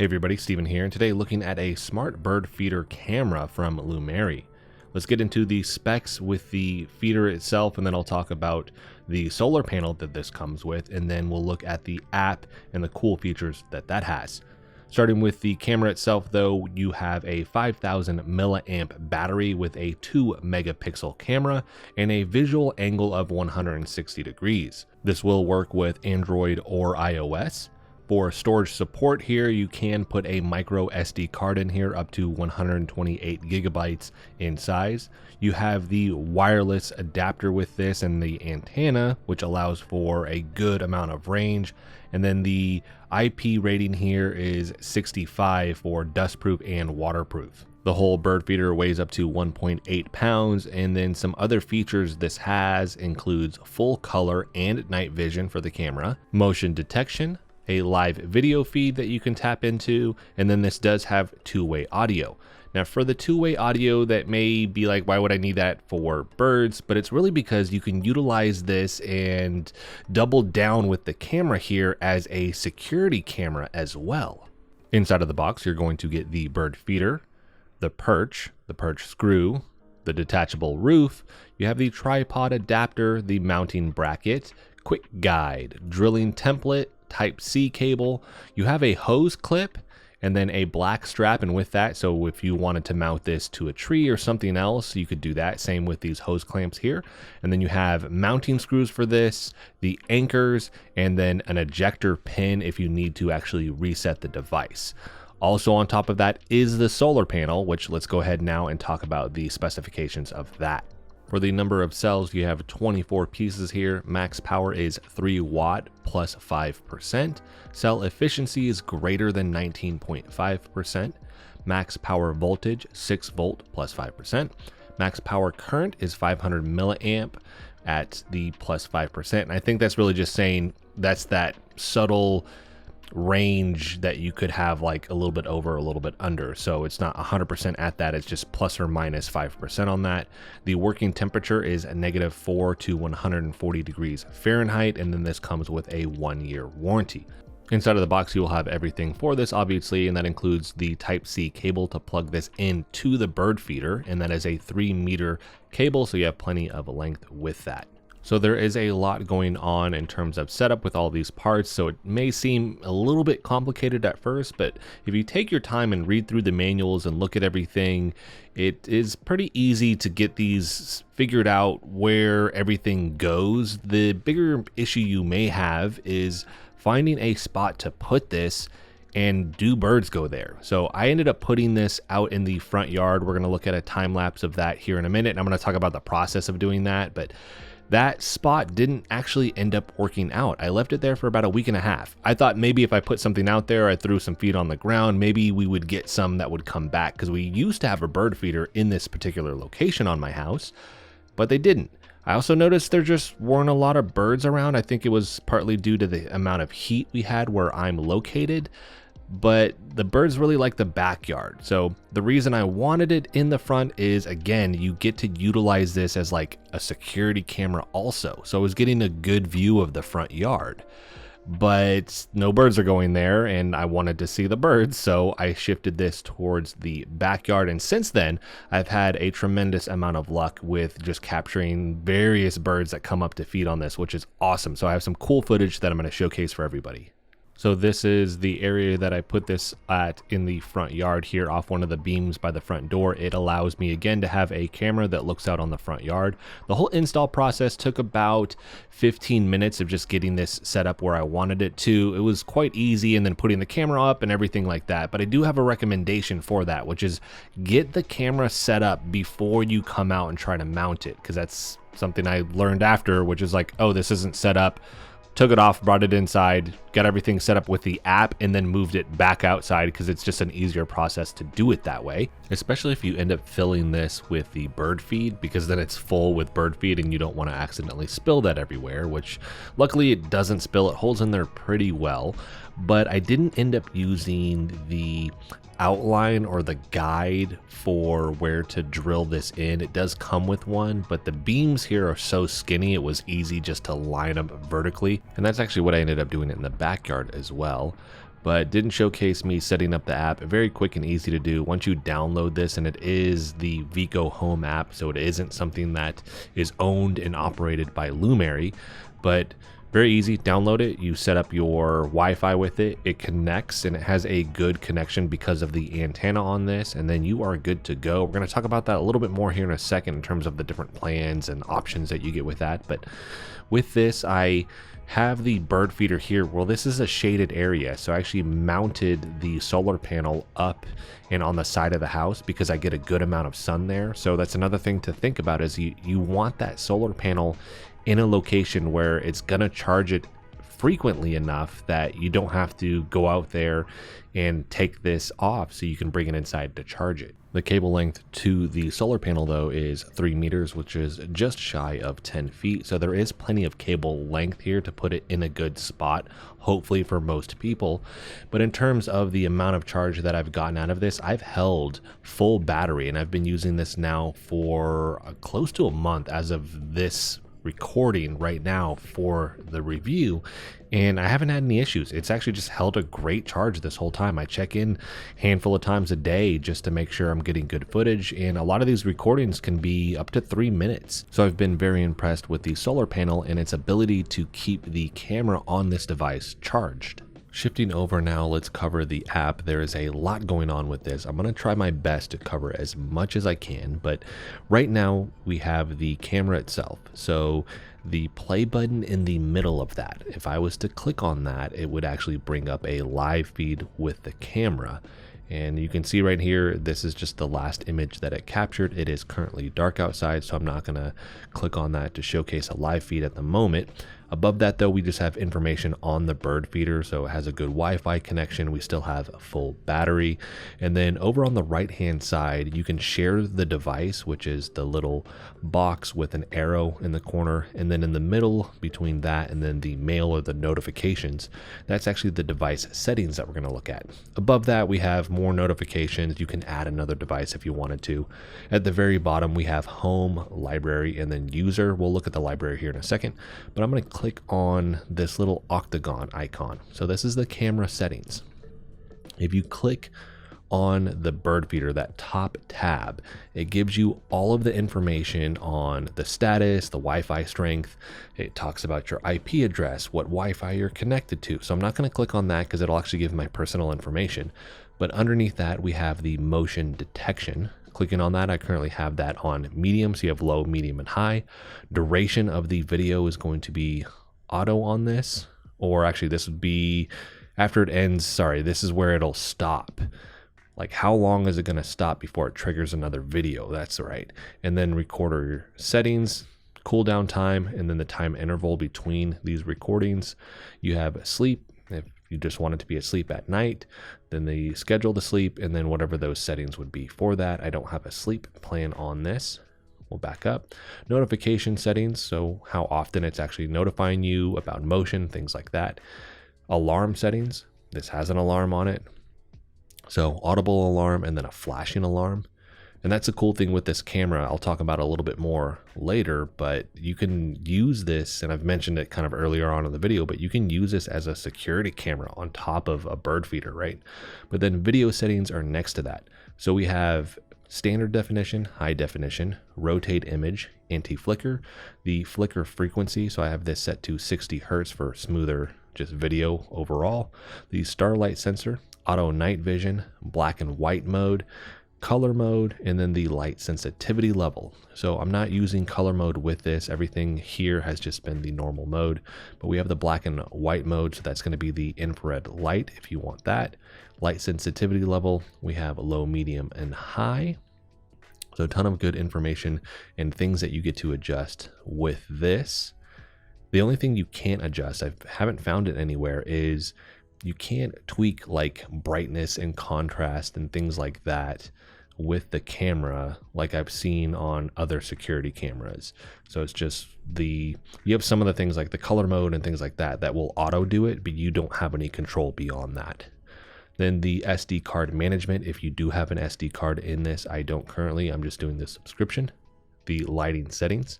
Hey everybody, Steven here, and today looking at a smart bird feeder camera from Lumary. Let's get into the specs with the feeder itself, and then I'll talk about the solar panel that this comes with, and then we'll look at the app and the cool features that has. Starting with the camera itself though, you have a 5000 milliamp battery with a 2 megapixel camera and a visual angle of 160 degrees. This will work with Android or iOS. For storage support here, you can put a micro SD card in here up to 128 gigabytes in size. You have the wireless adapter with this and the antenna, which allows for a good amount of range. And then the IP rating here is 65 for dustproof and waterproof. The whole bird feeder weighs up to 1.8 pounds, and then some other features this has includes full color and night vision for the camera, motion detection, a live video feed that you can tap into, and then this does have two-way audio. Now for the two-way audio, that may be like, why would I need that for birds? But it's really because you can utilize this and double down with the camera here as a security camera as well. Inside of the box, you're going to get the bird feeder, the perch screw, the detachable roof, you have the tripod adapter, the mounting bracket, quick guide, drilling template, Type-C cable, you have a hose clip, and then a black strap. And with that, so if you wanted to mount this to a tree or something else, you could do that. Same with these hose clamps here. And then you have mounting screws for this, the anchors, and then an ejector pin if you need to actually reset the device. Also on top of that is the solar panel, which let's go ahead now and talk about the specifications of that. For the number of cells, you have 24 pieces here. Max power is 3 watt plus 5%. Cell efficiency is greater than 19.5%. Max power voltage, 6 volt plus 5%. Max power current is 500 milliamp at the plus 5%. And I think that's really just saying that's that subtle range that you could have, like a little bit over, a little bit under. So it's not 100% at that, it's just plus or minus 5% on that. The working temperature is -4 to 140 degrees Fahrenheit, and then this comes with a 1-year warranty. Inside of the box, you will have everything for this, obviously, and that includes the Type-C cable to plug this into the bird feeder, and that is a 3-meter cable, so you have plenty of length with that. So there is a lot going on in terms of setup with all these parts, so it may seem a little bit complicated at first, but if you take your time and read through the manuals and look at everything, it is pretty easy to get these figured out where everything goes. The bigger issue you may have is finding a spot to put this and do birds go there. So I ended up putting this out in the front yard. We're going to look at a time lapse of that here in a minute, and I'm going to talk about the process of doing that, but that spot didn't actually end up working out. I left it there for about a week and a half. I thought maybe if I put something out there, I threw some feed on the ground, maybe we would get some that would come back, because we used to have a bird feeder in this particular location on my house, but they didn't. I also noticed there just weren't a lot of birds around. I think it was partly due to the amount of heat we had where I'm located, but the birds really like the backyard. So the reason I wanted it in the front is, again, you get to utilize this as like a security camera also. So I was getting a good view of the front yard, but no birds are going there and I wanted to see the birds. So I shifted this towards the backyard. And since then, I've had a tremendous amount of luck with just capturing various birds that come up to feed on this, which is awesome. So I have some cool footage that I'm going to showcase for everybody. So this is the area that I put this at in the front yard here off one of the beams by the front door. It allows me again to have a camera that looks out on the front yard. The whole install process took about 15 minutes of just getting this set up where I wanted it to. It was quite easy, and then putting the camera up and everything like that. But I do have a recommendation for that, which is get the camera set up before you come out and try to mount it, because that's something I learned after, which is like, oh, this isn't set up. Took it off, brought it inside, got everything set up with the app, and then moved it back outside because it's just an easier process to do it that way. Especially if you end up filling this with the bird feed, because then it's full with bird feed and you don't want to accidentally spill that everywhere, which luckily it doesn't spill. It holds in there pretty well. But I didn't end up using the outline or the guide for where to drill this in. It does come with one, but the beams here are so skinny it was easy just to line them vertically, and that's actually what I ended up doing in the backyard as well. but didn't showcase me setting up the app. Very quick and easy to do once you download this, and it is the Vico Home app, so it isn't something that is owned and operated by Lumary, but very easy. Download it, you set up your Wi-Fi with it, it connects, and it has a good connection because of the antenna on this, and then you are good to go. We're going to talk about that a little bit more here in a second in terms of the different plans and options that you get with that. But with this, I have the bird feeder here. Well, this is a shaded area, so I actually mounted the solar panel up and on the side of the house because I get a good amount of sun there. So that's another thing to think about, is you want that solar panel in a location where it's gonna charge it frequently enough that you don't have to go out there and take this off, so you can bring it inside to charge it. The cable length to the solar panel though is 3 meters, which is just shy of 10 feet. So there is plenty of cable length here to put it in a good spot, hopefully for most people. But in terms of the amount of charge that I've gotten out of this, I've held full battery, and I've been using this now for close to a month as of this recording right now for the review, and I haven't had any issues. It's actually just held a great charge this whole time. I check in a handful of times a day just to make sure I'm getting good footage, and a lot of these recordings can be up to 3 minutes. So I've been very impressed with the solar panel and its ability to keep the camera on this device charged. Shifting over now, let's cover the app. There is a lot going on with this. I'm going to try my best to cover as much as I can, but right now we have the camera itself. So the play button in the middle of that, if I was to click on that, it would actually bring up a live feed with the camera. And you can see right here, this is just the last image that it captured. It is currently dark outside, so I'm not going to click on that to showcase a live feed at the moment. Above that though, we just have information on the bird feeder, so it has a good Wi-Fi connection. We still have a full battery. And then over on the right hand side, you can share the device, which is the little box with an arrow in the corner. And then in the middle between that and then the mail or the notifications, that's actually the device settings that we're going to look at. Above that, we have more notifications. You can add another device if you wanted to. At the very bottom, we have home, library, and then user. We'll look at the library here in a second, but I'm going to click on this little octagon icon. So this is the camera settings. If you click on the bird feeder, that top tab, it gives you all of the information on the status, the Wi-Fi strength. It talks about your IP address, what Wi-Fi you're connected to. So I'm not going to click on that because it'll actually give my personal information. But underneath that, we have the motion detection. Clicking on that, I currently have that on medium, so you have low, medium, and high. Duration of the video is going to be auto on this, or actually this would be after it ends. Sorry, this is where it'll stop. Like how long is it going to stop before it triggers another video? That's right. And then recorder settings, cooldown time, and then the time interval between these recordings. You have sleep. If you just want it to be asleep at night, then the schedule to sleep, and then whatever those settings would be for that. I don't have a sleep plan on this. We'll back up. Notification settings, so how often it's actually notifying you about motion, things like that. Alarm settings, this has an alarm on it. So audible alarm and then a flashing alarm. And that's a cool thing with this camera. I'll talk about it a little bit more later, but you can use this, and I've mentioned it kind of earlier on in the video, but you can use this as a security camera on top of a bird feeder, right? But then video settings are next to that. So we have standard definition, high definition, rotate image, anti-flicker, the flicker frequency. So I have this set to 60 Hertz for smoother just video overall. The starlight sensor, auto night vision, black and white mode, color mode, and then the light sensitivity level. So I'm not using color mode with this. Everything here has just been the normal mode, but we have the black and white mode. So that's going to be the infrared light if you want that. Light sensitivity level, we have low, medium, and high. So a ton of good information and things that you get to adjust with this. The only thing you can't adjust, I haven't found it anywhere, is you can't tweak like brightness and contrast and things like that with the camera like I've seen on other security cameras. So it's just you have some of the things like the color mode and things like that that will auto do it, but you don't have any control beyond that. Then the SD card management, if you do have an SD card in this, I don't currently, I'm just doing the subscription. The lighting settings.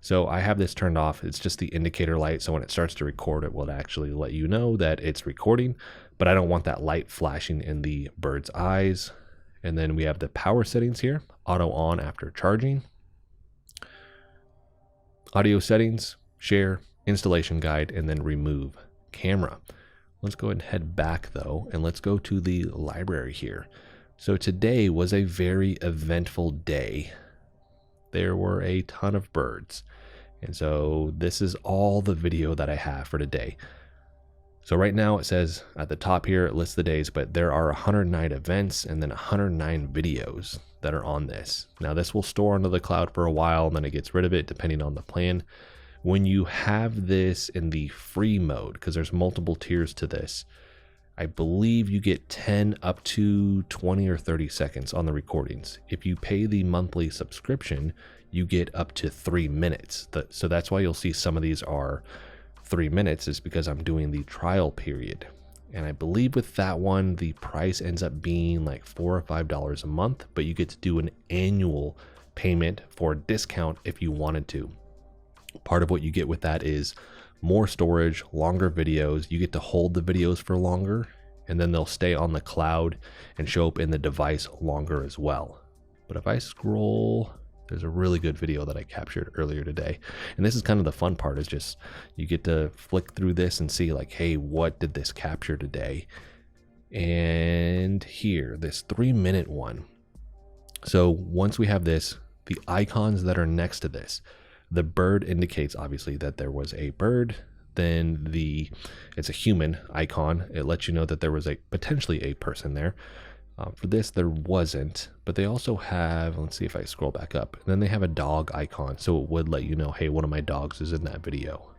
So I have this turned off. It's just the indicator light. So when it starts to record, it will actually let you know that it's recording, but I don't want that light flashing in the bird's eyes. And then we have the power settings here, auto on after charging, audio settings, share, installation guide, and then remove camera. Let's go ahead and head back though, and let's go to the library here. So today was a very eventful day. There were a ton of birds. And so this is all the video that I have for today. So right now it says at the top here, it lists the days, but there are 109 events and then 109 videos that are on this. Now this will store onto the cloud for a while and then it gets rid of it depending on the plan. When you have this in the free mode, because there's multiple tiers to this, I believe you get 10 up to 20 or 30 seconds on the recordings. If you pay the monthly subscription, you get up to 3 minutes. So that's why you'll see some of these are 3 minutes, is because I'm doing the trial period. And I believe with that one, the price ends up being like $4 or $5 a month, but you get to do an annual payment for a discount if you wanted to. Part of what you get with that is more storage, longer videos. You get to hold the videos for longer, and then they'll stay on the cloud and show up in the device longer as well. But if I scroll, there's a really good video that I captured earlier today. And this is kind of the fun part, is just you get to flick through this and see like, hey, what did this capture today? And here, this 3-minute one. So once we have this, the icons that are next to this, the bird indicates obviously that there was a bird. Then it's a human icon. It lets you know that there was potentially a person there. For this, there wasn't, but they also have, let's see if I scroll back up, and then they have a dog icon. So it would let you know, hey, one of my dogs is in that video.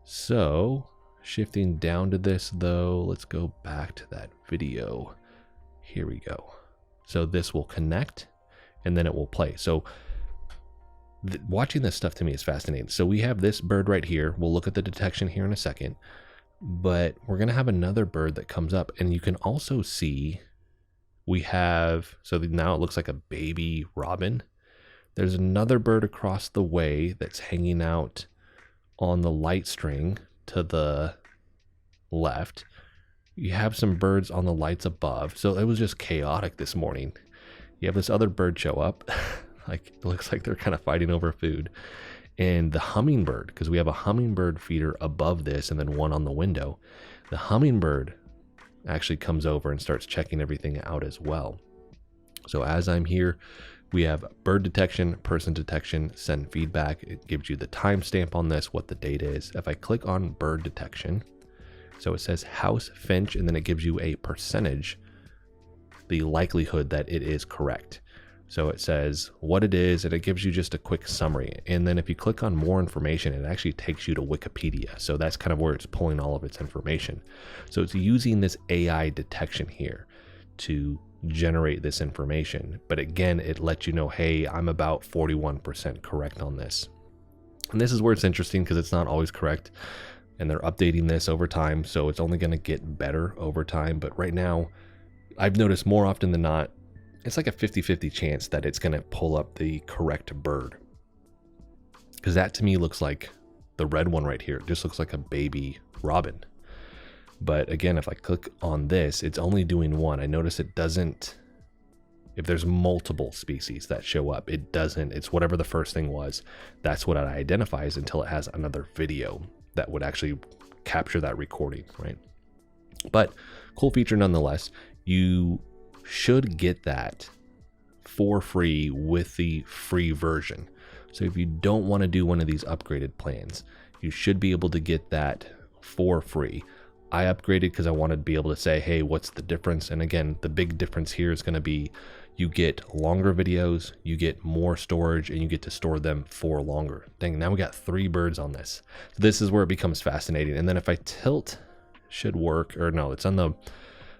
So shifting down to this though, let's go back to that video. Here we go. So this will connect and then it will play. So watching this stuff to me is fascinating. So we have this bird right here. We'll look at the detection here in a second. But we're going to have another bird that comes up, and you can also see we have, so now it looks like a baby robin. There's another bird across the way that's hanging out on the light string to the left. You have some birds on the lights above. So it was just chaotic this morning. You have this other bird show up. Like, it looks like they're kind of fighting over food. And the hummingbird, because we have a hummingbird feeder above this and then one on the window. The hummingbird actually comes over and starts checking everything out as well. So as I'm here, we have bird detection, person detection, send feedback. It gives you the timestamp on this, what the date is. If I click on bird detection, so it says house finch, and then it gives you a percentage, the likelihood that it is correct. So it says what it is, and it gives you just a quick summary. And then if you click on more information, it actually takes you to Wikipedia. So that's kind of where it's pulling all of its information. So it's using this AI detection here to generate this information. But again, it lets you know, hey, I'm about 41% correct on this. And this is where it's interesting, because it's not always correct. And they're updating this over time. So it's only going to get better over time. But right now, I've noticed more often than not, it's like a 50-50 chance that it's going to pull up the correct bird. Because that to me looks like the red one right here. It just looks like a baby robin. But again, if I click on this, it's only doing one. I notice it doesn't, if there's multiple species that show up, it doesn't, it's whatever the first thing was. That's what it identifies until it has another video that would actually capture that recording, right? But cool feature nonetheless. You should get that for free with the free version. So if you don't want to do one of these upgraded plans, you should be able to get that for free. I upgraded because I wanted to be able to say, hey, what's the difference? And again, the big difference here is going to be you get longer videos, you get more storage, and you get to store them for longer. Dang, now we got 3 birds on this. So this is where it becomes fascinating. And then if I tilt, should work, or no, it's on the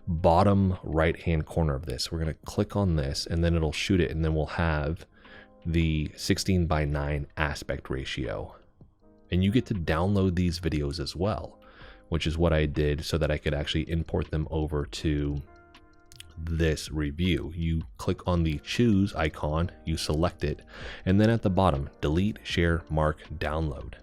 bottom right hand corner of this. We're going to click on this and then it'll shoot it, and then we'll have the 16:9 aspect ratio. And you get to download these videos as well, which is what I did so that I could actually import them over to this review. You click on the choose icon, you select it, and then at the bottom, delete, share, mark, download.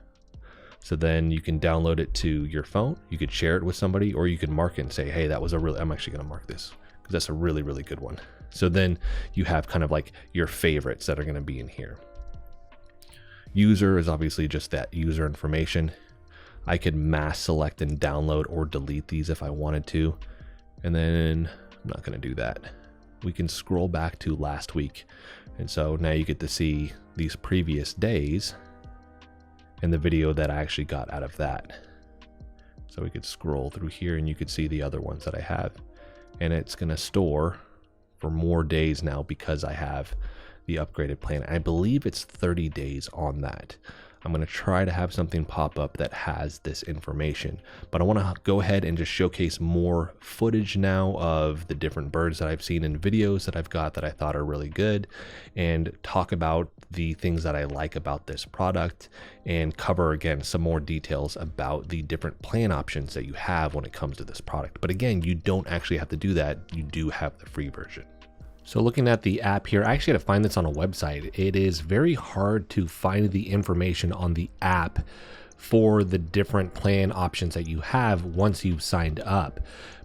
So then you can download it to your phone, you could share it with somebody, or you can mark it and say, hey, that was I'm actually gonna mark this because that's a really, really good one. So then you have kind of like your favorites that are gonna be in here. User is obviously just that user information. I could mass select and download or delete these if I wanted to. And then I'm not gonna do that. We can scroll back to last week. And so now you get to see these previous days and the video that I actually got out of that. So we could scroll through here and you could see the other ones that I have. And it's gonna store for more days now because I have the upgraded plan. I believe it's 30 days on that. I'm going to try to have something pop up that has this information, but I want to go ahead and just showcase more footage now of the different birds that I've seen in videos that I've got that I thought are really good, and talk about the things that I like about this product and cover again some more details about the different plan options that you have when it comes to this product. But again, you don't actually have to do that. You do have the free version. So looking at the app here, I actually had to find this on a website. It is very hard to find the information on the app for the different plan options that you have once you've signed up.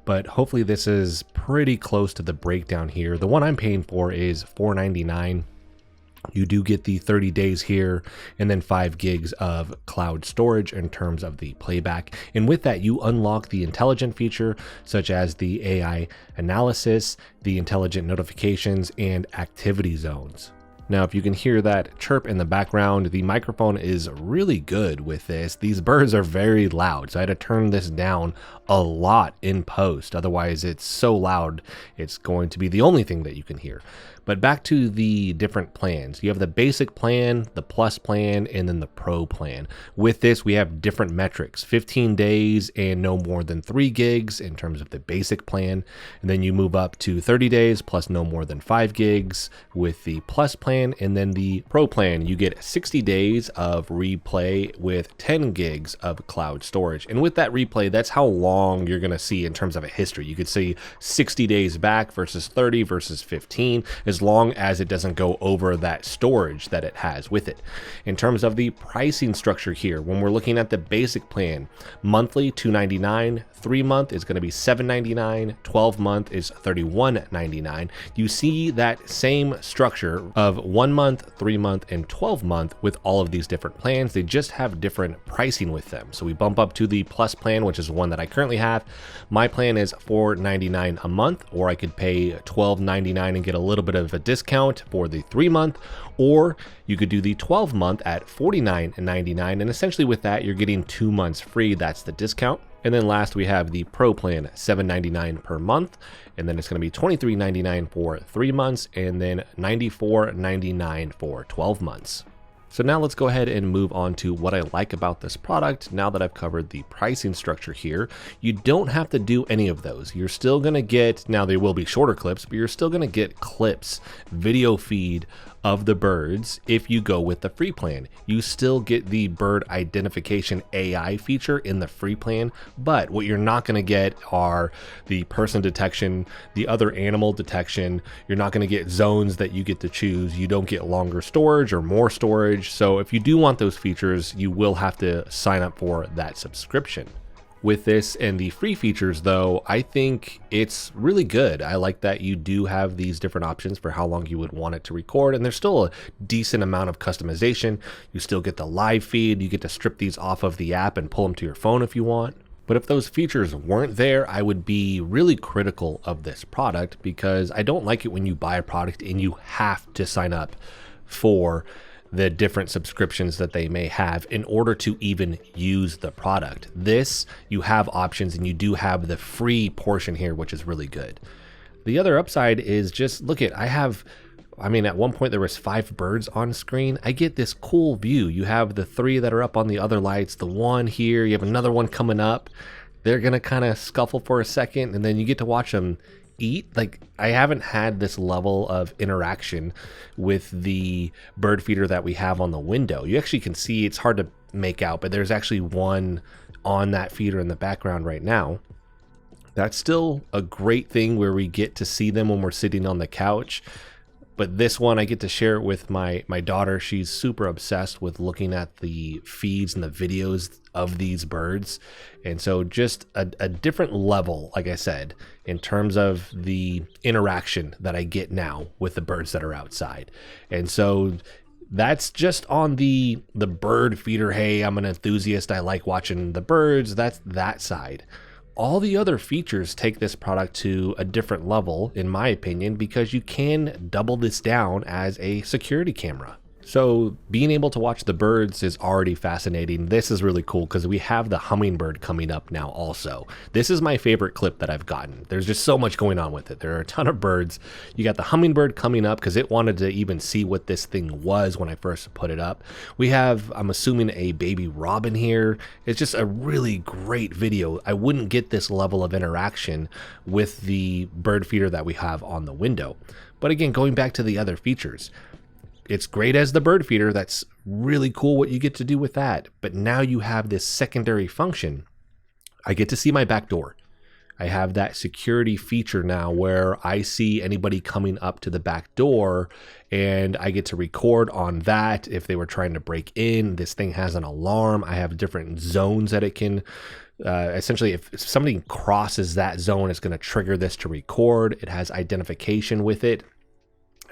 But hopefully this is pretty close to the breakdown here. The one I'm paying for is $4.99. You do get the 30 days here and then 5 gigs of cloud storage in terms of the playback. And with that, you unlock the intelligent feature such as the AI analysis, the intelligent notifications, and activity zones. Now, if you can hear that chirp in the background, the microphone is really good with this. These birds are very loud, so I had to turn this down a lot in post. Otherwise, it's so loud, it's going to be the only thing that you can hear. But back to the different plans. You have the basic plan, the plus plan, and then the pro plan. With this, we have different metrics, 15 days and no more than 3 gigs in terms of the basic plan. And then you move up to 30 days plus no more than 5 gigs with the plus plan. And then the pro plan, you get 60 days of replay with 10 gigs of cloud storage. And with that replay, that's how long you're gonna see in terms of a history. You could see 60 days back versus 30 versus 15, as long as it doesn't go over that storage that it has with it. In terms of the pricing structure here, when we're looking at the basic plan, monthly $2.99, 3-month is going to be $7.99, 12-month is $31.99. You see that same structure of 1 month, 3-month, and 12-month with all of these different plans. They just have different pricing with them. So we bump up to the plus plan, which is the one that I currently have. My plan is $4.99 a month, or I could pay $12.99 and get a little bit of a discount for the 3-month, or you could do the 12-month at $49.99, and essentially with that you're getting 2 months free. That's the discount. And then last we have the pro plan, $7.99 per month, and then it's going to be $23.99 for 3 months, and then $94.99 for 12 months. So now let's go ahead and move on to what I like about this product. Now that I've covered the pricing structure here, you don't have to do any of those. You're still gonna get, now they will be shorter clips, but you're still gonna get clips, video feed of the birds if you go with the free plan. You still get the bird identification AI feature in the free plan, but what you're not gonna get are the person detection, the other animal detection. You're not gonna get zones that you get to choose. You don't get longer storage or more storage. So if you do want those features, you will have to sign up for that subscription. With this and the free features though, I think it's really good. I like that you do have these different options for how long you would want it to record, and there's still a decent amount of customization. You still get the live feed, you get to strip these off of the app and pull them to your phone if you want. But if those features weren't there, I would be really critical of this product, because I don't like it when you buy a product and you have to sign up for the different subscriptions that they may have in order to even use the product. This, you have options, and you do have the free portion here, which is really good. The other upside is just look at, I mean, at one point there was 5 birds on screen. I get this cool view. You have the 3 that are up on the other lights, the one here, you have another one coming up. They're gonna kind of scuffle for a second, and then you get to watch them eat. Like, I haven't had this level of interaction with the bird feeder that we have on the window. You actually can see, it's hard to make out, but there's actually one on that feeder in the background right now That's still a great thing where we get to see them when we're sitting on the couch. But this one, I get to share it with my daughter. She's super obsessed with looking at the feeds and the videos of these birds. And so just a different level, like I said, in terms of the interaction that I get now with the birds that are outside. And so that's just on the bird feeder. Hey, I'm an enthusiast. I like watching the birds. That's that side. All the other features take this product to a different level, in my opinion, because you can double this down as a security camera. So being able to watch the birds is already fascinating. This is really cool because we have the hummingbird coming up now also. This is my favorite clip that I've gotten. There's just so much going on with it. There are a ton of birds. You got the hummingbird coming up because it wanted to even see what this thing was when I first put it up. We have, I'm assuming, a baby robin here. It's just a really great video. I wouldn't get this level of interaction with the bird feeder that we have on the window. But again, going back to the other features, it's great as the bird feeder. That's really cool what you get to do with that. But now you have this secondary function. I get to see my back door. I have that security feature now where I see anybody coming up to the back door and I get to record on that. If they were trying to break in, this thing has an alarm. I have different zones that it can essentially, if somebody crosses that zone, it's going to trigger this to record. It has identification with it.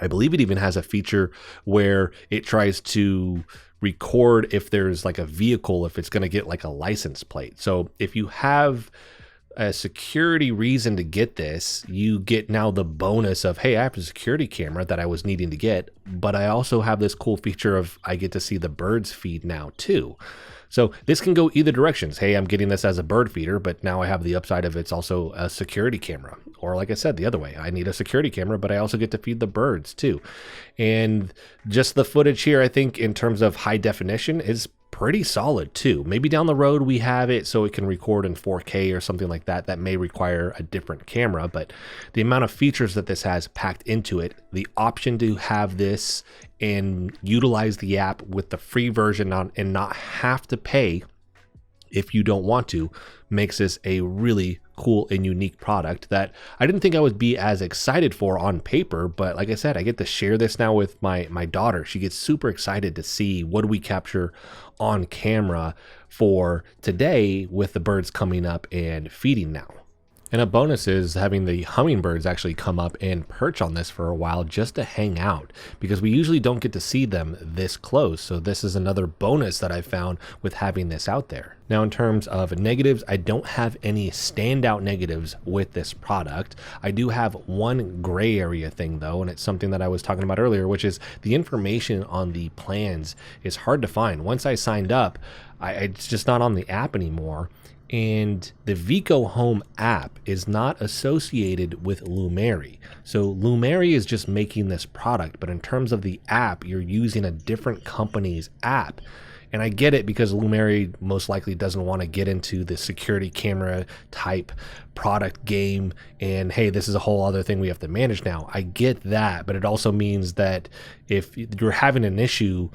I believe it even has a feature where it tries to record if there's like a vehicle, if it's going to get like a license plate. So if you have a security reason to get this, you get now the bonus of, hey, I have a security camera that I was needing to get, but I also have this cool feature of I get to see the birds feed now too. So this can go either directions. Hey, I'm getting this as a bird feeder, but now I have the upside of it's also a security camera. Or like I said, the other way, I need a security camera, but I also get to feed the birds too. And just the footage here, I think in terms of high definition is pretty solid too. Maybe down the road we have it so it can record in 4K or something like that. That may require a different camera, but the amount of features that this has packed into it, the option to have this and utilize the app with the free version on and not have to pay if you don't want to, makes this a really cool and unique product that I didn't think I would be as excited for on paper. But like I said, I get to share this now with my daughter. She gets super excited to see what do we capture on camera for today with the birds coming up and feeding now. And a bonus is having the hummingbirds actually come up and perch on this for a while just to hang out, because we usually don't get to see them this close. So this is another bonus that I found with having this out there. Now, in terms of negatives, I don't have any standout negatives with this product. I do have one gray area thing though, and it's something that I was talking about earlier, which is the information on the plans is hard to find. Once I signed up, it's just not on the app anymore. And the Vico Home app is not associated with Lumary. So Lumary is just making this product, but in terms of the app, you're using a different company's app. And I get it because Lumary most likely doesn't want to get into the security camera type product game. And hey, this is a whole other thing we have to manage now. I get that, but it also means that if you're having an issue,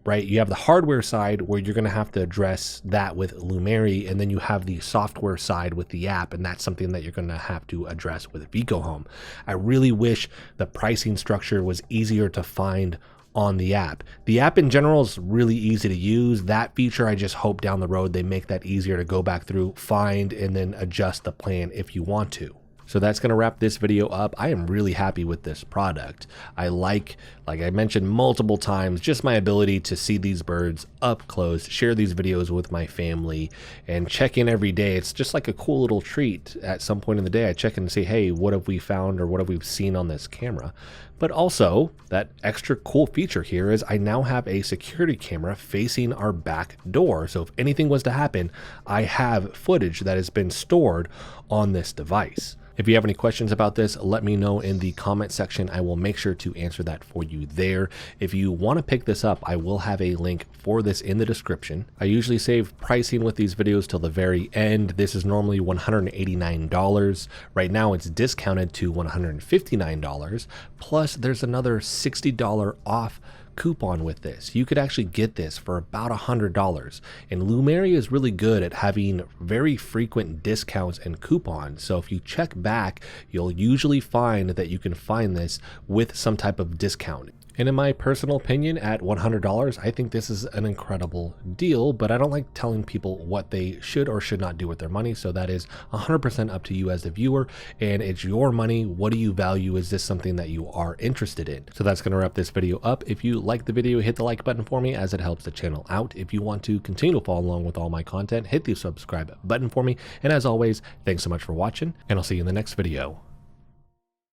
right, you have the hardware side where you're going to have to address that with Lumary, and then you have the software side with the app, and that's something that you're going to have to address with Vico Home. I really wish the pricing structure was easier to find on the app. The app in general is really easy to use. That feature, I just hope down the road they make that easier to go back through, find, and then adjust the plan if you want to. So that's going to wrap this video up. I am really happy with this product. I like I mentioned multiple times, just my ability to see these birds up close, share these videos with my family, and check in every day. It's just like a cool little treat. At some point in the day, I check in and say, hey, what have we found or what have we seen on this camera? But also, that extra cool feature here is I now have a security camera facing our back door. So if anything was to happen, I have footage that has been stored on this device. If you have any questions about this, let me know in the comment section. I will make sure to answer that for you there. If you want to pick this up, I will have a link for this in the description. I usually save pricing with these videos till the very end. This is normally $189. Right now it's discounted to $159. Plus there's another $60 off coupon with this. You could actually get this for about $100. And Lumary is really good at having very frequent discounts and coupons. So if you check back, you'll usually find that you can find this with some type of discount. And in my personal opinion, at $100, I think this is an incredible deal, but I don't like telling people what they should or should not do with their money. So that is 100% up to you as the viewer, and it's your money. What do you value? Is this something that you are interested in? So that's going to wrap this video up. If you like the video, hit the like button for me as it helps the channel out. If you want to continue to follow along with all my content, hit the subscribe button for me. And as always, thanks so much for watching, and I'll see you in the next video.